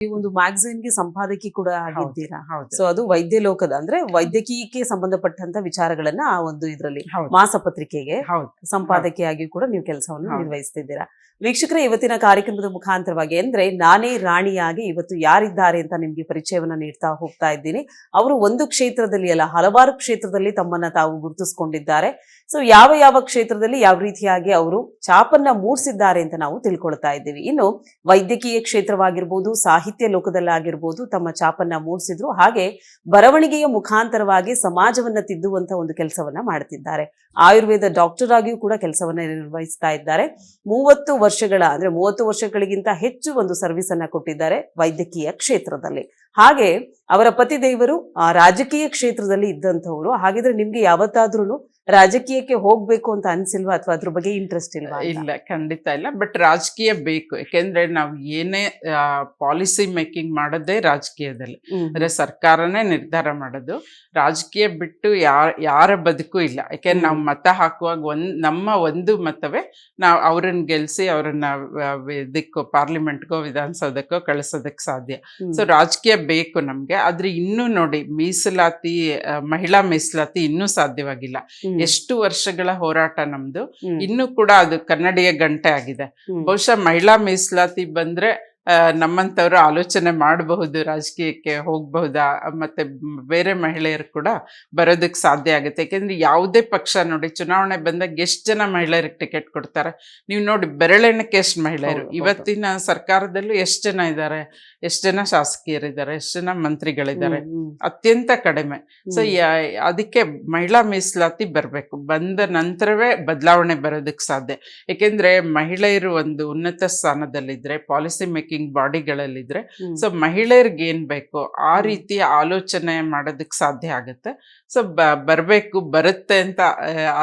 ಈ ಒಂದು ಮ್ಯಾಗಝಿನ್ಗೆ ಸಂಪಾದಕಿ ಕೂಡ ಆಗಿದ್ದೀರಾ. ಹೌದು ಸೊ ಅದು ವೈದ್ಯ ಲೋಕದ ಅಂದ್ರೆ ವೈದ್ಯಕೀಯಕ್ಕೆ ಸಂಬಂಧಪಟ್ಟಂತ ವಿಚಾರಗಳನ್ನ ಆ ಒಂದು ಇದರಲ್ಲಿ ಹೌದು ಮಾಸಪತ್ರಿಕೆಗೆ ಹೌದು ಸಂಪಾದಕಿಯಾಗಿ ಕೂಡ ನೀವು ಕೆಲಸವನ್ನು ಹೌದು. ನಿರ್ವಹಿಸ್ತಿದ್ದೀರಾ. ವೀಕ್ಷಕರೇ, ಇವತ್ತಿನ ಕಾರ್ಯಕ್ರಮದ ಮುಖಾಂತರವಾಗಿ ಅಂದ್ರೆ ನಾನೇ ರಾಣಿಯಾಗಿ ಇವತ್ತು ಯಾರಿದ್ದಾರೆ ಅಂತ ನಿಮ್ಗೆ ಪರಿಚಯವನ್ನ ನೀಡ್ತಾ ಹೋಗ್ತಾ ಇದ್ದೀನಿ. ಅವರು ಒಂದು ಕ್ಷೇತ್ರದಲ್ಲಿ ಅಲ್ಲ, ಹಲವಾರು ಕ್ಷೇತ್ರದಲ್ಲಿ ತಮ್ಮನ್ನ ತಾವು ಗುರುತಿಸಿಕೊಂಡಿದ್ದಾರೆ. ಸೊ ಯಾವ ಯಾವ ಕ್ಷೇತ್ರದಲ್ಲಿ ಯಾವ ರೀತಿಯಾಗಿ ಅವರು ಛಾಪನ್ನ ಮೂಡಿಸಿದ್ದಾರೆ ಅಂತ ನಾವು ತಿಳ್ಕೊಳ್ತಾ ಇದ್ದೀವಿ. ಇನ್ನು ವೈದ್ಯಕೀಯ ಕ್ಷೇತ್ರವಾಗಿರ್ಬೋದು, ಸಾಹಿತ್ಯ ಲೋಕದಲ್ಲಾಗಿರ್ಬೋದು ತಮ್ಮ ಛಾಪನ್ನ ಮೂಡಿಸಿದ್ರು. ಹಾಗೆ ಬರವಣಿಗೆಯ ಮುಖಾಂತರವಾಗಿ ಸಮಾಜವನ್ನ ತಿದ್ದುವಂತ ಒಂದು ಕೆಲಸವನ್ನ ಮಾಡ್ತಿದ್ದಾರೆ. ಆಯುರ್ವೇದ ಡಾಕ್ಟರ್ ಆಗಿಯೂ ಕೂಡ ಕೆಲಸವನ್ನ ನಿರ್ವಹಿಸ್ತಾ ಇದ್ದಾರೆ. 30 ವರ್ಷಗಳಿಗಿಂತ ಹೆಚ್ಚು ಒಂದು ಸರ್ವಿಸ್ ಅನ್ನ ಕೊಟ್ಟಿದ್ದಾರೆ ವೈದ್ಯಕೀಯ ಕ್ಷೇತ್ರದಲ್ಲಿ. ಹಾಗೆ ಅವರ ಪತಿ ದೇವರು ರಾಜಕೀಯ ಕ್ಷೇತ್ರದಲ್ಲಿ ಇದ್ದಂಥವ್ರು. ಹಾಗಿದ್ರೆ ನಿಮ್ಗೆ ಯಾವತ್ತಾದ್ರೂ ರಾಜಕೀಯಕ್ಕೆ ಹೋಗ್ಬೇಕು ಅಂತ ಅನ್ಸಿಲ್ವಾ, ಅಥವಾ ಅದ್ರ ಬಗ್ಗೆ ಇಂಟ್ರೆಸ್ಟ್ ಇಲ್ವಾ? ಇಲ್ಲ, ಖಂಡಿತ ಇಲ್ಲ. ಬಟ್ ರಾಜಕೀಯ ಬೇಕು. ಯಾಕೆಂದ್ರೆ ನಾವು ಏನೇ ಪಾಲಿಸಿ ಮೇಕಿಂಗ್ ಮಾಡೋದೇ ರಾಜಕೀಯದಲ್ಲಿ. ಅಂದ್ರೆ ಸರ್ಕಾರನೇ ನಿರ್ಧಾರ ಮಾಡೋದು. ರಾಜಕೀಯ ಬಿಟ್ಟು ಯಾರ ಬದುಕು ಇಲ್ಲ. ಯಾಕೆಂದ್ರೆ ನಾವು ಮತ ಹಾಕುವಾಗ ನಮ್ಮ ಒಂದು ಮತವೇ ನಾವು ಅವ್ರನ್ನ ಗೆಲ್ಸಿ ಅವ್ರನ್ನ ಇದಕ್ಕೋ ಪಾರ್ಲಿಮೆಂಟ್ಗೋ ವಿಧಾನಸೌಧಕ್ಕೋ ಕಳಿಸೋದಕ್ಕೆ ಸಾಧ್ಯ. ಸೊ ರಾಜಕೀಯ ಬೇಕು ನಮ್ಗೆ. ಆದ್ರೆ ಇನ್ನೂ ನೋಡಿ, ಮೀಸಲಾತಿ, ಮಹಿಳಾ ಮೀಸಲಾತಿ ಇನ್ನೂ ಸಾಧ್ಯವಾಗಿಲ್ಲ. ಎಷ್ಟು ವರ್ಷಗಳ ಹೋರಾಟ ನಮ್ದು, ಇನ್ನೂ ಕೂಡ ಅದು ಕನ್ನಡಿಯ ಗಂಟೆ ಆಗಿದೆ. ಬಹುಶಃ ಮಹಿಳಾ ಮೀಸಲಾತಿ ಬಂದ್ರೆ ನಮ್ಮಂತವ್ರು ಆಲೋಚನೆ ಮಾಡಬಹುದು, ರಾಜಕೀಯಕ್ಕೆ ಹೋಗಬಹುದಾ, ಮತ್ತೆ ಬೇರೆ ಮಹಿಳೆಯರು ಕೂಡ ಬರೋದಕ್ಕೆ ಸಾಧ್ಯ ಆಗುತ್ತೆ. ಯಾಕೆಂದ್ರೆ ಯಾವುದೇ ಪಕ್ಷ ನೋಡಿ, ಚುನಾವಣೆ ಬಂದಾಗ ಎಷ್ಟು ಜನ ಮಹಿಳೆಯರಿಗೆ ಟಿಕೆಟ್ ಕೊಡ್ತಾರೆ ನೀವು ನೋಡಿ, ಬೆರಳೆಣಕ್ಕೆ ಎಷ್ಟು ಮಹಿಳೆಯರು. ಇವತ್ತಿನ ಸರ್ಕಾರದಲ್ಲೂ ಎಷ್ಟು ಜನ ಇದ್ದಾರೆ, ಎಷ್ಟು ಜನ ಶಾಸಕಿಯರಿದ್ದಾರೆ, ಎಷ್ಟು ಜನ ಮಂತ್ರಿಗಳಿದ್ದಾರೆ, ಅತ್ಯಂತ ಕಡಿಮೆ. ಸೊ ಅದಕ್ಕೆ ಮಹಿಳಾ ಮೀಸಲಾತಿ ಬರಬೇಕು. ಬಂದ ನಂತರವೇ ಬದಲಾವಣೆ ಬರೋದಕ್ಕೆ ಸಾಧ್ಯ. ಯಾಕೆಂದ್ರೆ ಮಹಿಳೆಯರು ಒಂದು ಉನ್ನತ ಸ್ಥಾನದಲ್ಲಿದ್ರೆ, ಪಾಲಿಸಿ ಮೇಕಿಂಗ್ ಬಾಡಿಗಳಲ್ಲಿದ್ರೆ, ಸೊ ಮಹಿಳೆಯರಿಗೆ ಏನ್ ಬೇಕು ಆ ರೀತಿಯ ಆಲೋಚನೆ ಮಾಡೋದಕ್ಕೆ ಸಾಧ್ಯ ಆಗುತ್ತೆ. ಸೊ ಬರುತ್ತೆ ಅಂತ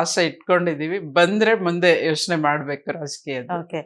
ಆಸೆ ಇಟ್ಕೊಂಡಿದೀವಿ. ಬಂದ್ರೆ ಮುಂದೆ ಯೋಚನೆ ಮಾಡ್ಬೇಕು ರಾಜಕೀಯದ. ಓಕೆ.